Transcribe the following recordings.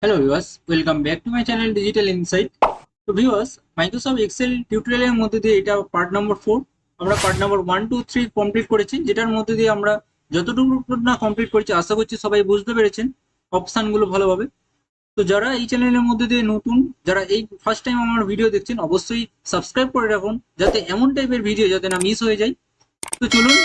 Hello viewers, welcome back to my channel digital insight. তো viewers, Microsoft Excel টিউটোরিয়ালের মধ্যে দিয়ে এটা পার্ট নাম্বার 4। আমরা পার্ট নাম্বার 1, 2, 3 কমপ্লিট করেছি, যেটার মধ্যে দিয়ে আমরা যতটুকু না কমপ্লিট করেছি আশা করছি সবাই বুঝতে পেরেছেন অপশানগুলো ভালোভাবে। তো যারা এই চ্যানেলের মধ্যে দিয়ে নতুন, যারা এই ফার্স্ট টাইম আমার ভিডিও দেখছেন, অবশ্যই সাবস্ক্রাইব করে রাখুন যাতে এমন টাইপের ভিডিও যাতে না মিস হয়ে যায়। তো চলুন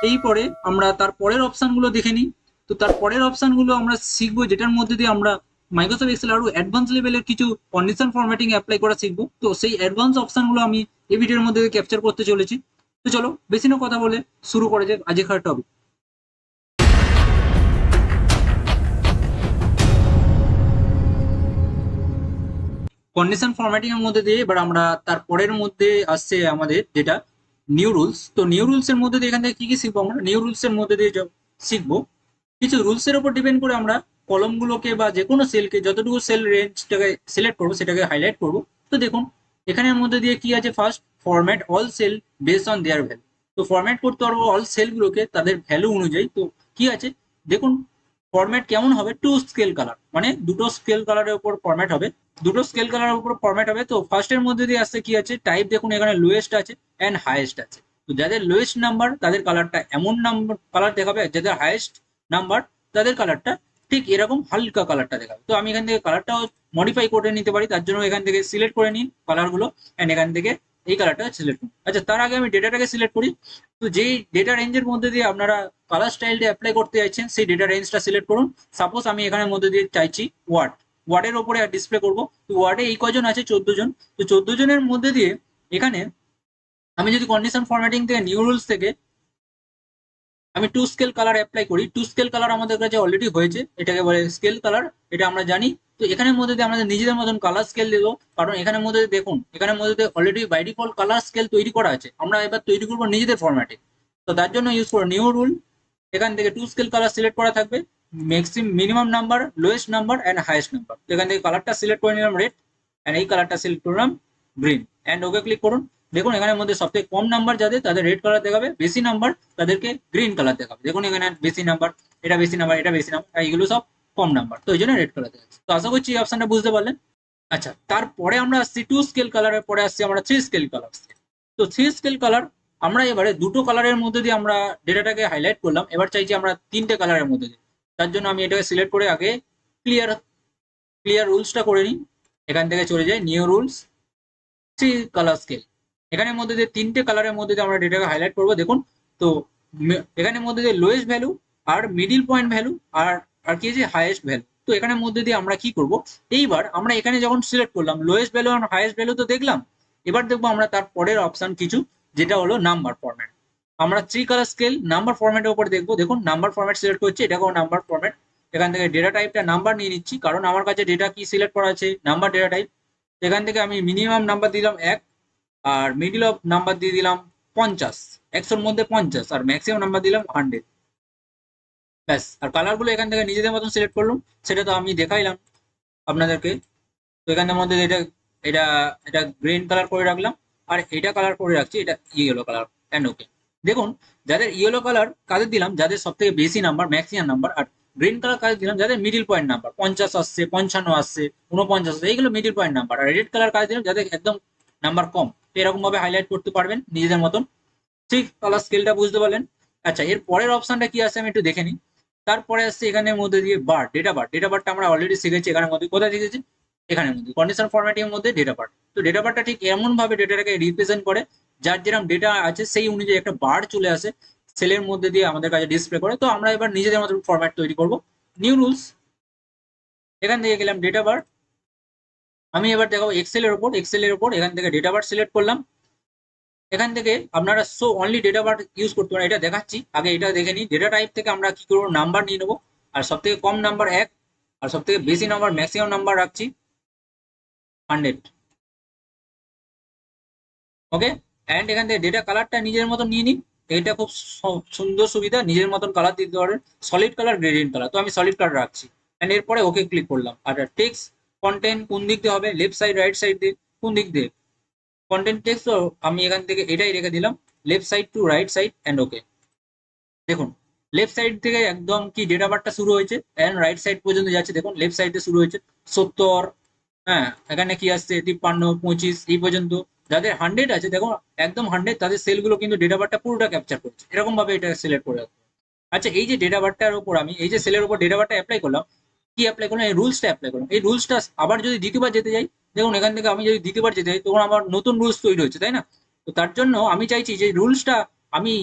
এই পরে আমরা তার পরের অপশানগুলো দেখে নিই। তো তার পরের অপশানগুলো আমরা শিখবো, যেটার মধ্যে দিয়ে আমরা মাইক্রোসফট এক্সেল আরো অ্যাডভান্স লেভেলের কিছু কন্ডিশন ফরম্যাটিং অ্যাপ্লাই করা শিখবো। তো সেই অ্যাডভান্স অপশানগুলো আমি এই ভিডিওর মধ্যে ক্যাপচার করতে চলেছি। তো চলো বেশি না কথা বলে শুরু করা যাক আজকের টপিক। কন্ডিশন ফরম্যাটিং এর মধ্যে দিয়ে এবার আমরা তার পরের মধ্যে আসছে আমাদের যেটা নিউ রুলস। তো নিউ রুলস এর মধ্যে দিয়ে এখান থেকে কি কি শিখবো আমরা? নিউ রুলস এর মধ্যে দিয়ে শিখবো কিছু রুলস এর উপর ডিপেন্ড করে আমরা কলমগুলোকে বা যে কোনো সেলকে যতটুকু সেল রেঞ্জটাকে সিলেক্ট করবো সেটাকে হাইলাইট করবো। তো দেখুন এখানের মধ্যে দিয়ে কি আছে, first format all cell based on their value. তো ফরম্যাট করতে পারবো অল সেলগুলোকে তাদের ভ্যালু অনুযায়ী। তো কি আছে দেখুন, ফরম্যাট কেমন হবে, টু স্কেল কালার, মানে দুটো স্কেল কালারের উপর ফরম্যাট হবে। দুটো স্কেল কালারের উপর ফরম্যাট হবে। তো ফার্স্টের মধ্যে দিয়ে আসছে কি আছে, টাইপ দেখুন এখানে লোয়েস্ট আছে এন্ড হাইয়েস্ট আছে। তো যাদের লোয়েস্ট নাম্বার তাদের কালারটা এমন নাম্বার কালার দেখাবে, যাদের হাইয়েস্ট নাম্বার তাদের কালারটা ঠিক এরকম হালকা কালারটা দেখাবে। তো আমি এখান থেকে কালারটাও মডিফাই করে নিতে পারি, তার জন্য এখান থেকে সিলেক্ট করে নিন কালারগুলো এন্ড এখান থেকে এই কালারটা সিলেক্ট করুন। আচ্ছা, তার আগে আমি ডেটাটাকে সিলেক্ট করি। তো যেই ডেটা রেঞ্জের মধ্যে দিয়ে আপনারা কালার স্টাইলটা অ্যাপ্লাই করতে চাইছেন সেই ডেটা রেঞ্জটা সিলেক্ট করুন। সাপোজ আমি এখানের মধ্যে দিয়ে চাইছি ওয়ার্ডের ওপরে ডিসপ্লে করবো। তো ওয়ার্ডে এই কজন আছে, 14 জন। তো 14 জনের মধ্যে দিয়ে এখানে আমি যদি কন্ডিশন ফরম্যাটিং থেকে নিউ রুলস থেকে আমি টু স্কেল কালার অ্যাপ্লাই করি, টু স্কেল কালার আমাদের কাছে অলরেডি হয়েছে, এটাকে বলে স্কেল কালার, এটা আমরা জানি। তো এখানের মধ্যে দিয়ে আমাদের নিজেদের মতন কালার স্কেল দেবো, কারণ এখানের মধ্যে দেখুন এখানের মধ্যে already by default colour scale তৈরি করা আছে, আমরা এবার তৈরি করবো নিজেদের ফরম্যাটে। তো তার জন্য ইউজ করো নিউ রুল। এখান থেকে টু স্কেল কালার সিলেক্ট করা থাকবে, minimum number, lowest number and highest number. তো এখান থেকে কালারটা সিলেক্ট করে নিলাম রেড এন্ড এই কালারটা সিলেক্ট করলাম গ্রিন এন্ড ওকে ক্লিক করুন। দেখুন এখানের মধ্যে সবথেকে কম নাম্বার যাদের তাদের রেড কালার দেখাবে, বেশি নাম্বার তাদেরকে গ্রিন কালার দেখাবে। দেখুন এখানে বেশি নাম্বার, এটা বেশি নাম্বার, এটা বেশি নাম্বার, এইগুলো সব কম নাম্বার, তো এই জন্য রেড কালার দেখাচ্ছে। তো আশা করছি এই অপশনটা বুঝতে পারলেন। আচ্ছা, তারপরে আমরা আসছি টু স্কেল কালারের পরে আসছি আমরা থ্রি স্কেল কালার। তো থ্রি স্কেল কালার আমরা এবারে দুটো কালারের মধ্যে দিয়ে আমরা ডেটাটাকে হাইলাইট করলাম, এবার চাইছি আমরা তিনটে কালারের মধ্যে দিয়ে। তার জন্য আমি এটাকে সিলেক্ট করে আগে ক্লিয়ার ক্লিয়ার রুলসটা করে নিই। এখান থেকে চলে যাই new rules, three colour scale. এখানের মধ্যে দিয়ে তিনটে কালারের মধ্যে দিয়ে আমরা ডেটাকে হাইলাইট করবো। দেখুন তো এখানের মধ্যে দিয়ে লোয়েস্ট ভ্যালু আর মিডিল পয়েন্ট ভ্যালু আর আর কি আছে হাইয়েস্ট ভ্যালু। তো এখানের মধ্যে দিয়ে আমরা কি করব, এইবার আমরা এখানে যখন সিলেক্ট করলাম লোয়েস্ট ভ্যালু আর হাইয়েস্ট ভ্যালু তো দেখলাম, এবার দেখবো আমরা তার পরের অপশন কিছু, যেটা হলো নাম্বার ফরম্যাট। আমরা থ্রি কালার স্কেল নাম্বার ফরম্যাটের উপর দেখবো। দেখুন নাম্বার ফরম্যাট সিলেক্ট করছি, এটাকেও নাম্বার ফরম্যাট। এখান থেকে ডেটা টাইপটা নাম্বার নিয়ে নিচ্ছি, কারণ আমার কাছে ডেটা কি সিলেক্ট করা আছে, নাম্বার ডেটা টাইপ। এখান থেকে আমি মিনিমাম নাম্বার দিলাম 1 আর মিডিল অফ নাম্বার দিয়ে দিলাম 50, 100-র মধ্যে 50, আর ম্যাক্সিমাম নাম্বার দিলাম 100। ব্যাস, আর কালার গুলো এখান থেকে নিজেদের মতন সিলেক্ট করলাম, সেটা তো আমি দেখাইলাম আপনাদেরকে। তো এখানের মধ্যে এটা এটা এটা গ্রিন কালার করে রাখলাম, আর এটা কালার করে রাখছি, এটা ইয়েলো কালার এন্ড ওকে। দেখুন যাদের ইয়েলো কালার কাদের দিলাম, যাদের সব থেকে বেশি নাম্বার ম্যাক্সিমাম নাম্বার, আর গ্রিন কালার কাদের দিলাম যাদের মিডিল পয়েন্ট নাম্বার 50 আসছে, 55 আসছে, 49 আসছে, এইগুলো মিডিল পয়েন্ট নাম্বার। আর রেড কালার কাদের দিলাম যাদের একদম নাম্বার কম। তো এরকম ভাবে হাইলাইট করতে পারবেন নিজেদের মতন। ঠিক কালার স্কেলটা বুঝতে পারলেন। আচ্ছা, এর পরের অপশনটা কি আছে আমি একটু দেখে নিই। তারপরে আসছে এখানের মধ্যে দিয়ে ডেটা বারটা আমরা অলরেডি শিখেছি। এখানের মধ্যে কোথায় শিখেছি, এখানের মধ্যে কন্ডিশন ফরম্যাটিং এর মধ্যে ডেটা বার। তো ডেটা বারটা ঠিক এমন ভাবে ডেটাটাকে রিপ্রেজেন্ট করে, যার যেরকম ডেটা আছে সেই অনুযায়ী একটা বার চলে আসে সেলের মধ্যে দিয়ে আমাদের কাছে ডিসপ্লে করে। তো আমরা এবার নিজেদের মতো ফরম্যাট তৈরি করব। নিউ রুলস, এখান থেকে গেলাম ডেটা বার। আমি এবার দেখাবো এক্সেলের উপর এখান থেকে ডেটা বার সিলেক্ট করলাম। এখান থেকে আপনারা show only data bar use করতে পারেন, এটা দেখাচ্ছি, আগে এটা দেখে নিই। ডেটা টাইপ থেকে আমরা কি করবো, নাম্বার নিয়ে নেবো, আর সব থেকে কম নাম্বার 1 আর সব থেকে বেশি নাম্বার ম্যাক্সিমাম নাম্বার রাখছি 100। ওকে, অ্যান্ড এখান থেকে ডেটা কালারটা নিজের মতন নিয়ে নিন। এটা খুব সুন্দর সুবিধা, নিজের মতন কালার দিতে পারেন, সলিড কালার, গ্রেডিয়েন্ট কালার। তো আমি সলিড কালার রাখছি অ্যান্ড এরপরে ওকে ক্লিক করলাম। আর টেক্সট কন্টেন্ট কোন দিক দিয়ে হবে, লেফট সাইড রাইট সাইড দিয়ে, কোন দিক দিয়ে কন্টেন্ট টেক্সট, তো আমি এখান থেকে এটাই রেখে দিলাম left side to right side and okay. দেখুন লেফট সাইড থেকে একদম কি ডেটা বারটা শুরু হয়েছে এন্ড রাইট সাইড পর্যন্ত যাচ্ছে, দেখুন লেফট সাইডে শুরু হয়েছে 70, হ্যাঁ এখানে কি আসছে 53, 25 এই পর্যন্ত। যাদের 100 আছে দেখো একদম 100, তাদের সেলগুলো কিন্তু ডেটা বারটা পুরোটা ক্যাপচার করছে, এরকম ভাবে এটা সিলেক্ট করে রাখবে। আচ্ছা এই যে ডেটা বারটার উপর আমি এই যে সেলের উপর ডেটা বারটা অ্যাপ্লাই করলাম, কি অ্যাপ্লাই করলাম, এই রুলসটা অ্যাপ্লাই করলাম। এই রুলসটা আবার যদি দ্বিতীয়বার যেতে যাই, দেখুন এখান থেকে আমি যদি দ্বিতীয়বার যেতে যাই তখন আমার নতুন রুলস তৈরি হচ্ছে, তাই না? তো তার জন্য আমি চাইছি যে রুলসটা আমি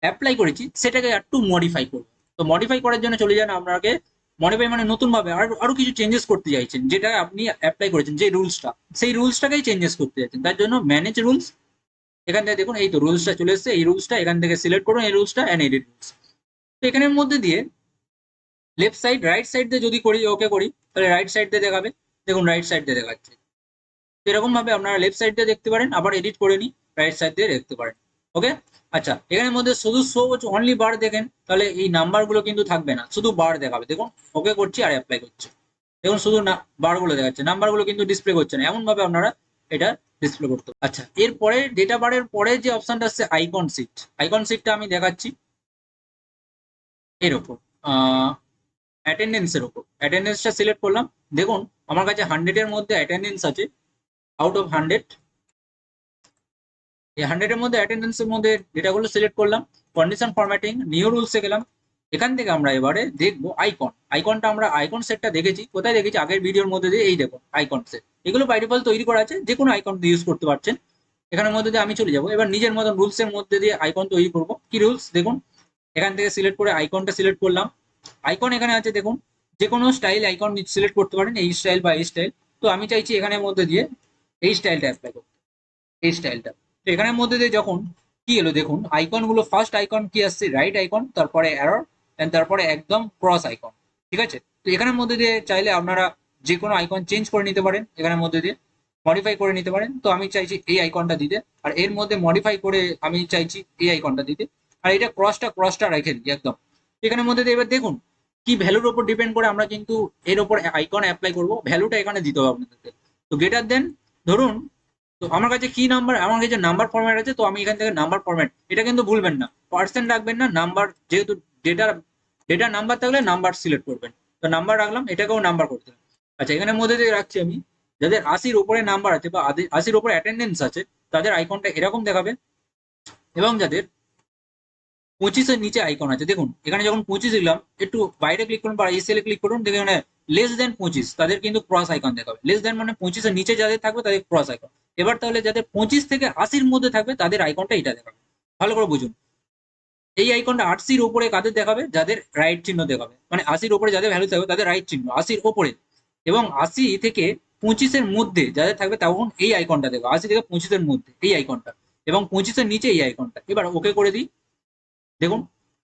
অ্যাপ্লাই করেছি সেটাকে একটু মডিফাই করবো। তো মডিফাই করার জন্য চলে যান আপনাকে, মডিফাই মানে নতুন ভাবে আরো আরো কিছু চেঞ্জেস করতে চাইছেন, যেটা আপনি অ্যাপ্লাই করেছেন যে রুলসটা, সেই রুলসটাকেই চেঞ্জেস করতে চাইছেন। তার জন্য ম্যানেজ রুলস, এখান থেকে দেখুন এই তো রুলসটা চলে এসেছে, এই রুলসটা এখান থেকে সিলেক্ট করুন, এই রুলসটা এন্ড এডিট রুলস। তো এখানের মধ্যে দিয়ে লেফট সাইড রাইট সাইড দিয়ে যদি করি ওকে করি, তাহলে রাইট সাইড দিয়ে দেখাবে, দেখুন রাইট সাইড দিয়ে দেখাচ্ছে। এরকম ভাবে আপনারা লেফট সাইড দিয়ে দেখতে পারেন, আবার এডিট করে নি রাইট সাইড দিয়ে দেখতে পারেন। ওকে। আচ্ছা এখানের মধ্যে শুধু শো অনলি বার দেখেন, তাহলে এই নাম্বার গুলো কিন্তু থাকবে না, শুধু বার দেখাবে। দেখুন ওকে করছি আর অ্যাপ্লাই করছি, দেখুন শুধু না বার গুলো দেখাচ্ছে, নাম্বার গুলো কিন্তু ডিসপ্লে করছে না। এমন ভাবে আপনারা এটা ডিসপ্লে করতে হবে। আচ্ছা এরপরে ডেটা বারের পরে যে অপশনটা আছে আইকন সিট, আইকন সিটটা আমি দেখাচ্ছি এর উপর অ্যাটেন্ডেন্সের উপর। অ্যাটেন্ডেন্সটা সিলেক্ট করলাম, দেখুন আমার কাছে 100 এর মধ্যে অ্যাটেন্ডেন্স আছে, আউট অফ 100। এই 100 এর মধ্যে অ্যাটেন্ডেন্সের মধ্যে ডেটাগুলো সিলেক্ট করলাম, কন্ডিশন ফরম্যাটিং নিউ রুলসে গেলাম। এখান থেকে আমরা এবারে দেখবো আইকন। আইকনটা আমরা আইকন সেটটা দেখেছি, কোথায় দেখেছি আগের ভিডিওর মধ্যে দিয়ে, এই দেখুন আইকন সেট। এগুলো বাই ডিফল্ট তৈরি করা আছে, যে কোনো আইকন ইউজ করতে পারছেন। এখানের মধ্যে দিয়ে আমি চলে যাবো, এবার নিজের মতন রুলসের মধ্যে দিয়ে আইকন তৈরি করবো। কি রুলস দেখুন, এখান থেকে সিলেক্ট করে আইকনটা সিলেক্ট করলাম। আইকন এখানে আছে দেখুন, যে কোনো স্টাইল আইকন সিলেক্ট করতে পারেন, এই স্টাইল বা এই স্টাইল। তো আমি চাইছি এখানের মধ্যে দিয়ে এই স্টাইলটা অ্যাপ্লাই করতে, এই স্টাইলটা। তো এখানের মধ্যে দিয়ে যখন কি এলো দেখুন আইকন গুলো, ফার্স্ট আইকন কি আসছে রাইট আইকন, তারপরে অ্যারো, তারপরে একদম ক্রস আইকন। ঠিক আছে, তো এখানের মধ্যে দিয়ে চাইলে আপনারা যে কোনো আইকন চেঞ্জ করে নিতে পারেন, এখানের মধ্যে দিয়ে মডিফাই করে নিতে পারেন। তো আমি চাইছি এই আইকনটা দিতে, আর এর মধ্যে মডিফাই করে আমি চাইছি এই আইকনটা দিতে, আর এটা ক্রসটা রেখে দিই একদম। এখানের মধ্যে দিয়ে এবার দেখুন কি ভ্যালুর উপর ডিপেন্ড করে আমরা কিন্তু এর উপর আইকন অ্যাপ্লাই করবো, ভ্যালুটা এখানে দিতে হবে আপনাদেরকে। তো গ্রেটার দেন ধরুন, তো আমার কাছে কি নাম্বার, আমার কাছে নাম্বার ফরম্যাট আছে, তো আমি এখান থেকে নাম্বার ফরম্যাট, এটা কিন্তু ভুলবেন না, পার্সেন্ট রাখবেন না, নাম্বার যেহেতু ডেটা, ডেটা নাম্বার থাকলে নাম্বার সিলেক্ট করবেন। তো নাম্বার রাখলাম, এটাকেও নাম্বার করতে হবে। আচ্ছা এখানের মধ্যে দিয়ে রাখছি আমি, যাদের 80-র উপরে নাম্বার আছে বা 80-র উপরে অ্যাটেন্ডেন্স আছে, তাদের আইকনটা এরকম দেখাবে। এবং যাদের 25-এর নিচে আইকন আছে, দেখুন এখানে যখন 25 দিলাম, একটু বাইরে ক্লিক করুন বা এই সেলে ক্লিক করুন, দেখুন এখানে লেস দেন 25, তাদের কিন্তু ক্রস আইকন দেখাবে। লেস দেন মানে 25-এর নিচে যাদের থাকবে তাদের ক্রস আইকন। এবার তাহলে যাদের 25 থেকে 80-র মধ্যে থাকবে তাদের আইকনটা এটা দেখাবে। ভালো করে বুঝুন, এই আইকনটা 80-র উপরে কাদের দেখাবে, যাদের রাইট চিহ্ন দেখাবে, মানে 80-র উপরে যাদের ভ্যালু থাকবে তাদের রাইট চিহ্ন 80-র উপরে। এবং 80 থেকে 25-এর মধ্যে যাদের থাকবে তখন এই আইকনটা দেখাবে, 80 থেকে 25-এর মধ্যে এই আইকনটা, এবং 25-এর নিচে এই আইকনটা। এবার ওকে করে দিই, দেখুন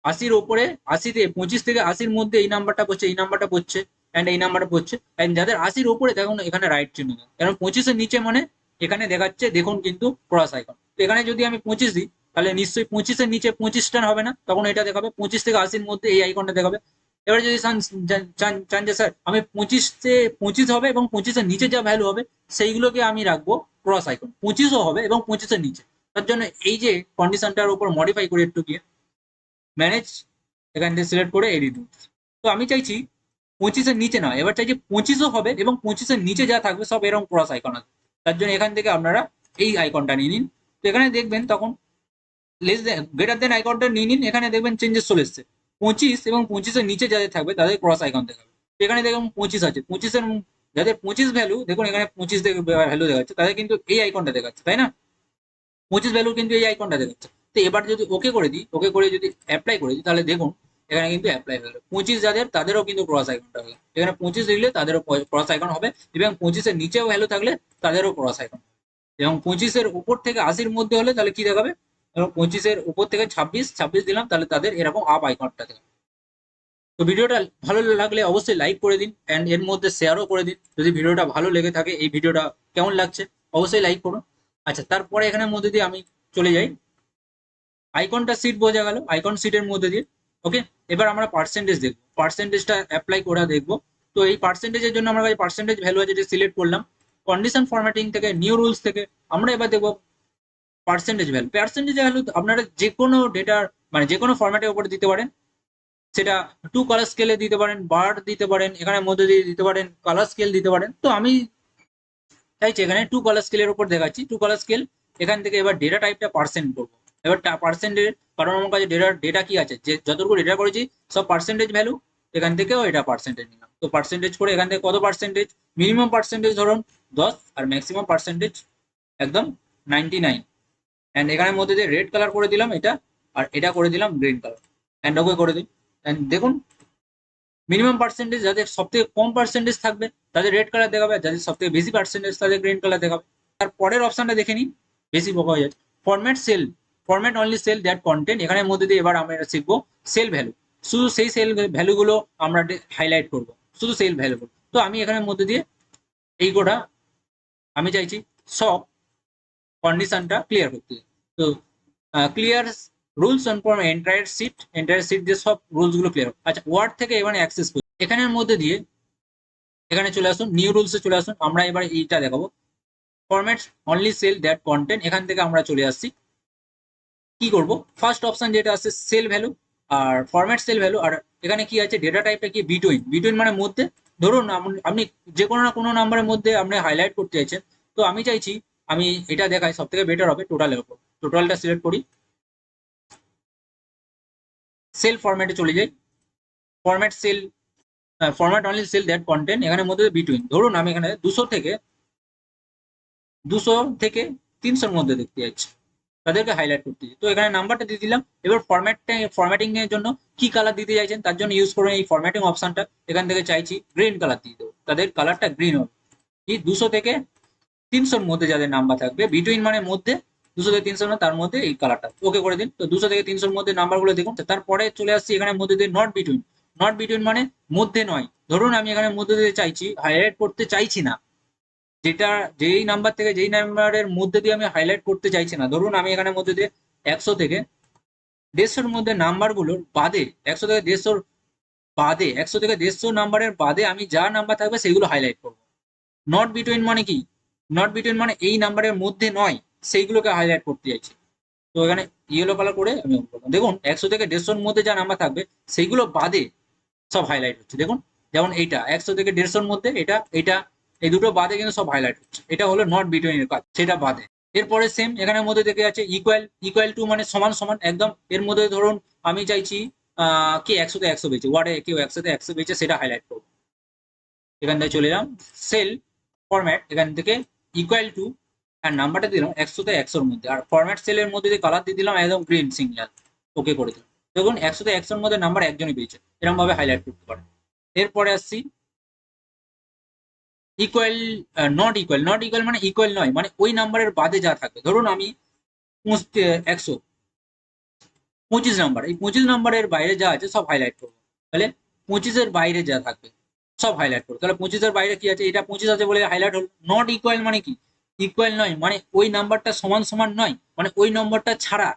80-র ওপরে, 80 থেকে 25 থেকে 80-র মধ্যে এই নাম্বারটা পড়ছে, এই নাম্বারটা পড়ছে, এন্ড এই নাম্বারটা পড়ছে। এন্ড যাদের 80-র উপরে দেখুন এখানে রাইট চিহ্ন দেয়, কারণ 25-এর নিচে মানে এখানে দেখাচ্ছে দেখুন কিন্তু ক্রস আইকন। তো এখানে যদি আমি 25 দিই, তাহলে নিশ্চয়ই 25-এর নিচে 25টা হবে না, তখন এটা দেখাবে। 25 থেকে 80-র মধ্যে এই আইকনটা দেখাবে। এবার যদি চান যে স্যার আমি 25 হবে এবং 25-এর নিচে যা ভ্যালু হবে সেইগুলোকে আমি রাখবো ক্রস আইকন, 25ও হবে এবং 25-এর নিচে, তার জন্য এই যে কন্ডিশনটার উপর মডিফাই করে একটু গিয়ে ম্যানেজ, এখান থেকে সিলেক্ট করে এডিট। তো আমি চাইছি 25-এর নিচে না, এবার চাইছি 25ও হবে এবং 25-এর নিচে যা থাকবে সব এরকম ক্রস আইকন আছে। তার জন্য এখান থেকে আপনারা এই আইকনটা নিয়ে নিন। তো এখানে দেখবেন তখন লেস দেন গ্রেটার দেন আইকনটা নিয়ে নিন, এখানে দেখবেন চেঞ্জেস চলে এসছে। 25 এবং 25-এর নিচে যাদের থাকবে তাদের ক্রস আইকন দেখাবে। তো এখানে দেখুন 25 আছে, 25-এর যাদের 25 ভ্যালু, দেখুন এখানে 25 ভ্যালু দেখাচ্ছে, তাদের কিন্তু এই আইকনটা দেখাচ্ছে, তাই না? 25 ভ্যালু কিন্তু এই আইকনটা দেখাচ্ছে। তো এবার যদি ওকে করে দিই, ওকে করে যদি অ্যাপ্লাই করে দিই, তাহলে দেখুন এখানে কিন্তু অ্যাপ্লাই হয়ে গেল। 25 যাদের তাদেরও কিন্তু ক্রস আইকনটা হলো, এখানে 25 দিলে তাদেরও ক্রস আইকন হবে, এবং 25-এর নিচেও ভ্যালু থাকলে তাদেরও ক্রস আইকন। এবং 25-এর উপর থেকে 80-র মধ্যে হলে তাহলে কি দেখাবে, এবং 25-এর উপর থেকে 26 দিলাম, তাহলে তাদের এরকম আপ আইকনটা দেখাবে। তো ভিডিওটা ভালো লাগলে অবশ্যই লাইক করে দিন, এন্ড এর মধ্যে শেয়ারও করে দিন। যদি ভিডিওটা ভালো লেগে থাকে, এই ভিডিওটা কেমন লাগছে অবশ্যই লাইক করুন। আচ্ছা তারপরে এখানের মধ্যে দিয়ে আমি চলে যাই, আইকনটা সিট বোঝা গেল, আইকন সিটের মধ্যে দিয়ে। ওকে, এবার আমরা পার্সেন্টেজ দেখবো, পার্সেন্টেজটা অ্যাপ্লাই করা দেখবো। তো এই পার্সেন্টেজের জন্য আমরা পার্সেন্টেজ ভ্যালু আছে যেটা সিলেক্ট করলাম, কন্ডিশন ফরম্যাটিং থেকে নিউ রুলস থেকে আমরা এবার দেখবো পার্সেন্টেজ ভ্যালু। পার্সেন্টেজ ভ্যালু আপনারা যে কোনো ডেটার মানে যে কোনো ফরম্যাটের উপরে দিতে পারেন, সেটা টু কালার স্কেলে দিতে পারেন, বার্ড দিতে পারেন, এখানে মধ্যে দিয়ে দিতে পারেন, কালার স্কেল দিতে পারেন। তো আমি চাইছি এখানে টু কালার স্কেলের উপর দেখাচ্ছি, টু কালার স্কেল। এখান থেকে এবার ডেটা টাইপটা পার্সেন্ট করবো। এবার পার্সেন্টের, কারণ আমার কাছে ডেটা কি আছে, যে যতটুকু ডেটা করেছি সব পার্সেন্টেজ ভ্যালু, এখান থেকেও এটা পার্সেন্টেজ নিলাম। তো পার্সেন্টেজ করে এখান থেকে কত পার্সেন্টেজ, মিনিমাম পার্সেন্টেজ ধরুন 10, আর ম্যাক্সিমাম পার্সেন্টেজ একদম 99। অ্যান্ড এখানের মধ্যে দিয়ে রেড কালার করে দিলাম এটা, আর এটা করে দিলাম গ্রিন কালার, অ্যান্ড ওকে করে দিই। অ্যান্ড দেখুন মিনিমাম পার্সেন্টেজ যাদের সব থেকে কম পার্সেন্টেজ থাকবে তাদের রেড কালার দেখাবে, আর যাদের সব থেকে বেশি পার্সেন্টেজ তাদের গ্রিন কালার দেখাবে। তার পরের অপশনটা দেখে নিন, বেশি বকা হয়ে যাচ্ছে। Format cell, format only cell that content. এখানের মধ্যে দিয়ে এবার আমরা শিখবো সেল ভ্যালু। শুধু সেই সেল ভ্যালুগুলো আমরা হাইলাইট করব, শুধু সেল ভ্যালুগুলো। তো আমি এখানের মধ্যে দিয়ে এই গোটা আমি চাইছি সব কন্ডিশনটা ক্লিয়ার করতে। তো clear rules on entire sheet, entire sheet দিয়ে সব রুলস গুলো ক্লিয়ার। আচ্ছা, ওয়ার্ড থেকে এখানে অ্যাক্সেস করি, এখানের মধ্যে দিয়ে এখানে চলে আসুন, নিউ রুলসে চলে আসুন। আমরা এবার এইটা দেখাবো, format only cell that content. এখান থেকে আমরা চলে আসছি, কি করব, ফার্স্ট অপশন যেটা আছে সেল ভ্যালু, আর ফরম্যাট সেল ভ্যালু। আর এখানে কি আছে, ডেটা টাইপটা কি, বিটুইন। বিটুইন মানে মধ্যে। ধরুন আপনি যে কোনো না কোনো নাম্বারের মধ্যে আপনি হাইলাইট করতে চাইছেন। তো আমি চাইছি আমি এটা দেখাই, সব থেকে বেটার হবে টোটালের উপর। টোটালটা সিলেক্ট করি, সেল ফরম্যাটে চলে যাই, format cell, format only cell that content. এখানে মধ্যে বিটুইন, ধরুন আমি এখানে 200 থেকে 300 মধ্যে দেখতে যাচ্ছি, তাদেরকে হাইলাইট করতে। তো এখানে নাম্বারটা দিয়ে দিলাম। এবার ফরম্যাটিং এর জন্য কি কালার দিতে চাইছেন তার জন্য ইউজ করুন এই ফরম্যাটিং অপশনটা। এখান থেকে চাইছি গ্রিন কালার দিয়ে দেবো, তাদের কালারটা গ্রিন হবে। এই 200 থেকে 300 মধ্যে যাদের নাম্বার থাকবে, বিটুইন মানে মধ্যে, 200 থেকে 300 তার মধ্যে এই কালারটা ওকে করে দিন। তো 200 থেকে 300 মধ্যে নাম্বারগুলো দেখুন। তারপরে চলে আসছি এখানে মধ্যে দিয়ে নট বিটুইন। নট বিটুইন মানে মধ্যে নয়। ধরুন আমি এখানে মধ্যে দিয়ে চাইছি, হাইলাইট করতে চাইছি না, যেটা যেই নাম্বার থেকে যেই নাম্বারের মধ্যে দিয়ে আমি হাইলাইট করতে চাইছি না। ধরুন আমি এখানে মধ্যে দিয়ে 100 থেকে 150 মধ্যে নাম্বারগুলোর বাদে, 100 থেকে 150 বাদে, 100 থেকে 150 নাম্বারের বাদে আমি যা নাম্বার থাকবে সেগুলো হাইলাইট করবো। নট বিটুইন মানে কি, নট বিটুইন মানে এই নাম্বারের মধ্যে নয়, সেইগুলোকে হাইলাইট করতে চাইছি। তো এখানে ইয়েলো কালার করে আমি দেখুন 100 থেকে 150 মধ্যে যা নাম্বার থাকবে সেইগুলো বাদে সব হাইলাইট হচ্ছে। দেখুন যেমন এইটা 100 থেকে 150 মধ্যে, এটা এটা এই দুটো বাদে কিন্তু সব হাইলাইট হচ্ছে। এটা হলো নট বিটুইন এর কাজ, সেটা বাদে। এরপরে সেম এখানের মধ্যে দেখে আছে ইকুয়াল, ইকুয়াল টু মানে সমান সমান একদম। এর মধ্যে ধরুন আমি চাইছি কি 100 তে 100 পেয়েছে, ওয়ার্ডে কেউ 100 তে 100 পেয়েছে সেটা হাইলাইট করবো। এখান থেকে চলে এলাম সেল ফরম্যাট, এখান থেকে ইকুয়াল টু, আর নাম্বারটা দিলাম 100 তে 100 মধ্যে, আর ফরম্যাট সেলের মধ্যে দিয়ে কালার দিয়ে দিলাম একদম গ্রিন সিগন্যাল, ওকে করে দিলাম। দেখুন 100 তে 100 মধ্যে নাম্বার একজনই পেয়েছে, এরকম ভাবে হাইলাইট করতে পারেন। এরপরে আসছি equal, not equal. Not equal মানে ইকুয়াল নয়, মানে ওই নাম্বারের বাদে যা থাকবে। ধরুন আমি 125 নাম্বার, এই 25 নাম্বারের বাইরে যা আছে সব হাইলাইট করবো। তাহলে 25-এর বাইরে যা থাকবে সব হাইলাইট করবো। তাহলে 25-এর বাইরে কি আছে, এটা 25 আছে বলে হাইলাইট হলো। নট ইকুয়াল মানে কি, ইকুয়াল নয় মানে ওই নাম্বারটা সমান সমান নয়, মানে ওই নাম্বারটা ছাড়া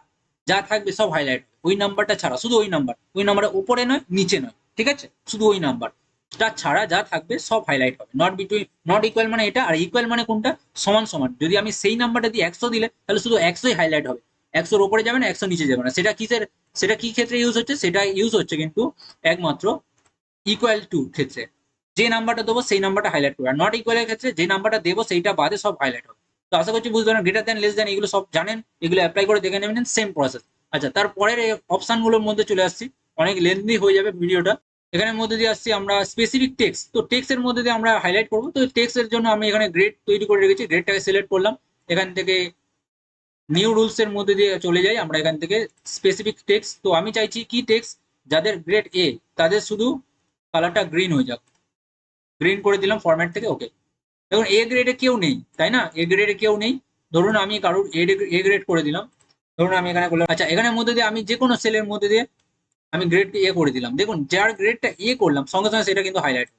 যা থাকবে সব হাইলাইট, ওই নাম্বারটা ছাড়া, শুধু ওই নাম্বার, ওই নাম্বারের উপরে নয় নিচে নয়, ঠিক আছে, শুধু ওই নাম্বারটা ছাড়া যা থাকবে সব হাইলাইট হবে। নট বিটুইন, নট ইকুয়াল মানে এটা, আর ইকুয়াল মানে কোনটা, সমান সমান। যদি আমি সেই নাম্বারটা দিয়ে 100 দিলে তাহলে শুধু 100ই হাইলাইট হবে, 100-র উপরে যাবে না, 100 নিচে যাবে না। সেটা কিসের, সেটা কি ক্ষেত্রে ইউজ হচ্ছে, সেটা ইউজ হচ্ছে কিন্তু একমাত্র ইকুয়াল টু ক্ষেত্রে। যে নাম্বারটা দেবো সেই নাম্বারটা হাইলাইট করবে, আর নট ইকুয়ালের ক্ষেত্রে যে নাম্বারটা দেবো সেইটা বাদে সব হাইলাইট হবে। তো আশা করছি বুঝতে পারেন, গ্রেটার দেন লেস দেন এগুলো সব জানেন, এগুলো অ্যাপ্লাই করে দেখে নেবেন, সেম প্রসেস। আচ্ছা, তারপরের অপশন গুলোর মধ্যে চলে আসছি, অনেক লেন্থি হয়ে যাবে ভিডিওটা। এখানের মধ্যে দিয়ে আসছি আমরা স্পেসিফিক টেক্সট। তো টেক্সটের মধ্যে দিয়ে আমরা হাইলাইট করবো। তো টেক্সটের জন্য আমি এখানে গ্রেড তৈরি করে রেখেছি, গ্রেডটাকে সিলেক্ট করলাম। এখান থেকে নিউ রুলস এর মধ্যে দিয়ে চলে যাই আমরা, এখান থেকে স্পেসিফিক টেক্সট। তো আমি চাইছি কি টেক্সট, যাদের গ্রেড এ তাদের শুধু কালারটা গ্রিন হয়ে যাক, গ্রিন করে দিলাম ফরম্যাট থেকে, ওকে। দেখুন এ গ্রেডে কেউ নেই, তাই না, এ গ্রেডে কেউ নেই। ধরুন আমি কারোর এ গ্রেড করে দিলাম, ধরুন আমি এখানে করলাম। আচ্ছা, এখানের মধ্যে দিয়ে আমি যে কোনো সেলের মধ্যে দিয়ে আমি গ্রেডকে এ করে দিলাম। দেখুন যার গ্রেডটা এ করলাম সঙ্গে সঙ্গে সেটা কিন্তু হাইলাইট,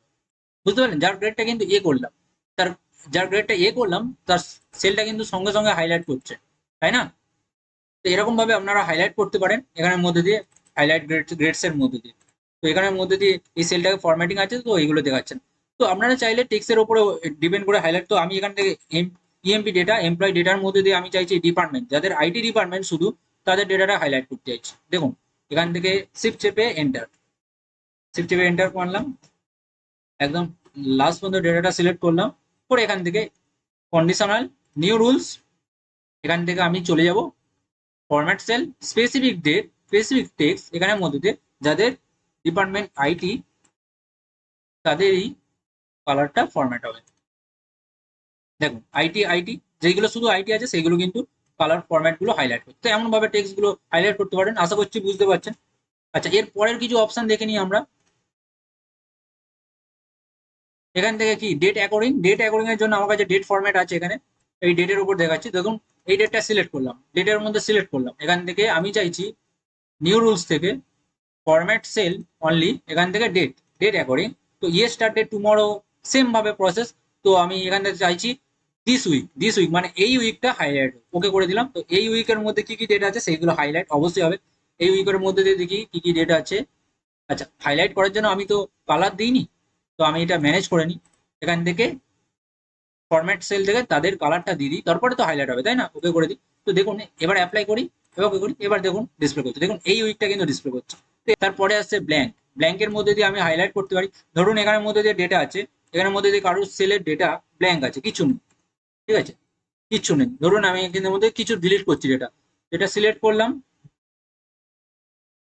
বুঝতে পারলেন, যার গ্রেডটা কিন্তু এ করলাম, তার যার গ্রেডটা এ করলাম তার সেলটা কিন্তু সঙ্গে সঙ্গে হাইলাইট করছে, তাই না। তো এরকম ভাবে আপনারা হাইলাইট করতে পারেন এখানের মধ্যে দিয়ে, হাইলাইট গ্রেডস এর মধ্যে দিয়ে। তো এখানের মধ্যে দিয়ে এই সেলটাকে ফরম্যাটিং আছে, তো এইগুলো দেখাচ্ছেন। তো আপনারা চাইলে টেক্সটের উপরে ডিপেন্ড করে হাইলাইট। তো আমি এখান থেকে ইএমপি ডেটা, এমপ্লয় ডেটার মধ্যে দিয়ে আমি চাইছি ডিপার্টমেন্ট, যাদের আইটি ডিপার্টমেন্ট শুধু তাদের ডেটাটা হাইলাইট করতে চাইছি। দেখুন এখান থেকে শিফট চেপে এন্টার, শিফট টিপে এন্টার করলাম, একদম লাস্ট পর্যন্ত ডেটাটা সিলেক্ট করলাম, করে এখান থেকে কন্ডিশনাল নিউ রুলস, এখান থেকে আমি চলে যাব format cell, specific date, specific text, এখানের মধ্যে দিয়ে যাদের ডিপার্টমেন্ট আইটি তাদেরই কালারটা ফরম্যাট হবে। দেখুন আইটি আইটি যেগুলো শুধু আইটি আছে সেগুলো কিন্তু কালার ফরম্যাট গুলো হাইলাইট করতে, এমন ভাবে টেক্সট গুলো হাইলাইট করতে পারেন, আশা করছি বুঝতে পারছেন। আচ্ছা, এর পরের কিছু অপশন দেখে নিই আমরা। এখান থেকে কি ডেট অ্যাকর্ডিং, ডেট অ্যাকর্ডিং এর জন্য আমার কাছে ডেট ফরম্যাট আছে, এখানে এই ডেটের উপর দেখাচ্ছি। দেখুন এই ডেটটা সিলেক্ট করলাম, ডেটের মধ্যে সিলেক্ট করলাম, এখান থেকে আমি চাইছি নিউ রুলস থেকে ফরম্যাট সেল অনলি, এখান থেকে ডেট, ডেট অ্যাকর্ডিং। তো ইয়ে স্টার্টেড টুমরো, সেম ভাবে প্রসেস। তো আমি এখান থেকে চাইছি দিস উইক, দিস উইক মানে এই উইকটা হাইলাইট, ওকে করে দিলাম। তো এই উইকের মধ্যে কি কি ডেট আছে সেইগুলো হাইলাইট অবশ্যই হবে। এই উইকের মধ্যে দিয়ে দেখি কি কি ডেট আছে। আচ্ছা, হাইলাইট করার জন্য আমি তো কালার দিইনি, তো আমি এটা ম্যানেজ করে নিই, এখান থেকে ফরম্যাট সেল থেকে তাদের কালারটা দিয়ে দিই, তারপরে তো হাইলাইট হবে তাই না, ওকে করে দিই। তো দেখুন এবার অ্যাপ্লাই করি, এবার ওকে করি, এবার দেখুন ডিসপ্লে করছে, দেখুন এই উইকটা কিন্তু ডিসপ্লে করছে। তারপরে আসছে ব্ল্যাঙ্ক, ব্ল্যাঙ্কের মধ্যে দিয়ে আমি হাইলাইট করতে পারি। ধরুন এখানের মধ্যে দিয়ে ডেটা আছে, এখানের মধ্যে দিয়ে কারোর সেলের ডেটা ব্ল্যাঙ্ক আছে, কিছু নেই, ঠিক আছে, কিচ্ছু নেই। ধরুন আমি এখানের মধ্যে কিছু ডিলিট করছি, ডেটা, এটা সিলেক্ট করলাম,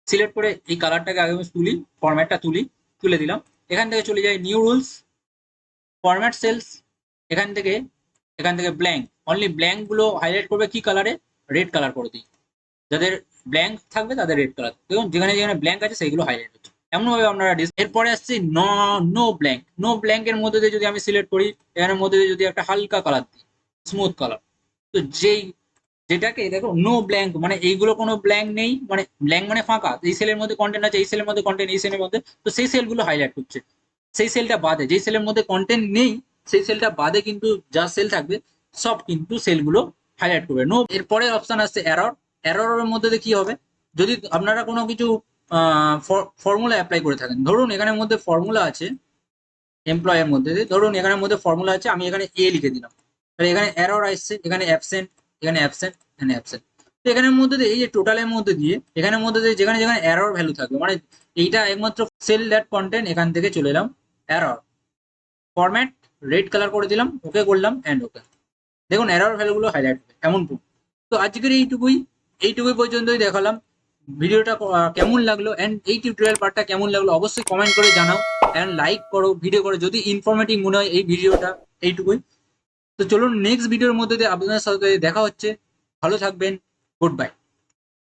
সিলেক্ট করে এই কালারটাকে আগে আমি তুলি, ফরম্যাটটা তুলি, তুলে দিলাম। এখান থেকে চলে যাই নিউ রুলস, ফরম্যাট সেলস, এখান থেকে ব্ল্যাঙ্ক, অনলি ব্ল্যাঙ্ক গুলো হাইলাইট করবে কি কালারে, রেড কালার করে দিই। যাদের ব্ল্যাঙ্ক থাকবে তাদের রেড কালার, দেখুন যেখানে যেখানে ব্ল্যাঙ্ক আছে সেইগুলো হাইলাইট হচ্ছে। এমন ভাবে আপনারা এরপরে আসছে নো ব্ল্যাঙ্ক, নো ব্ল্যাঙ্ক এর মধ্যে দিয়ে যদি আমি সিলেক্ট করি, এখানের মধ্যে দিয়ে যদি একটা হালকা কালার দিই, স্মুথ কালার, তো যেই যেটাকে দেখো নো ব্ল্যাঙ্ক মানে এইগুলো কোনো ব্ল্যাঙ্ক নেই, মানে ব্ল্যাঙ্ক মানে ফাঁকা, এই সেলের মধ্যে কন্টেন্ট আছে, এই সেলের মধ্যে কন্টেন্ট, এই সেলের মধ্যে, তো সেই সেলগুলো হাইলাইট করছে। সেই সেলটা বাদে, যেই সেলের মধ্যে কন্টেন্ট নেই সেই সেলটা বাদে কিন্তু যা সেল থাকবে সব কিন্তু সেলগুলো হাইলাইট করবে। নো, এরপরে অপশন আসছে এরর, এররের মধ্যে দিয়ে কি হবে, যদি আপনারা কোনো কিছু ফর্মুলা অ্যাপ্লাই করে থাকেন, ধরুন এখানের মধ্যে ফর্মুলা আছে, এমপ্লয়ের মধ্যে দিয়ে ধরুন এখানের মধ্যে ফর্মুলা আছে, আমি এখানে এ লিখে দিলাম, তাহলে এখানে এরর আসছে, এখানে অ্যাবসেন্ট, এখানে অ্যাবসেন্ট, এখানে অ্যাবসেন্ট। তো এখানের মধ্যে দিয়ে এই যে টোটালের মধ্যে দিয়ে এখানের মধ্যে দিয়ে যেখানে যেখানে এরর ভ্যালু থাকবে, মানে এইটা একমাত্র সেল দ্যাট কন্টেন্ট, এখান থেকে চলে এলাম এরর, ফরম্যাট রেড কালার করে দিলাম, ওকে করলাম এন্ড ওকে। দেখুন এরর ভ্যালুগুলো হাইলাইট হবে এমন। তো আজকের এইটুকুই, এইটুকুই পর্যন্তই দেখালাম। ভিডিওটা কেমন লাগলো এন্ড এই টিউটোরিয়াল পার্টটা কেমন লাগলো অবশ্যই কমেন্ট করে জানাও, এন্ড লাইক করো, ভিডিও করো যদি ইনফরমেটিভ মনে হয় এই ভিডিওটা। এইটুকুই। তো চলুন নেক্সট ভিডিওর মধ্যে দিয়ে আপনাদের সাথে দেখা হচ্ছে, ভালো থাকবেন, গুড বাই।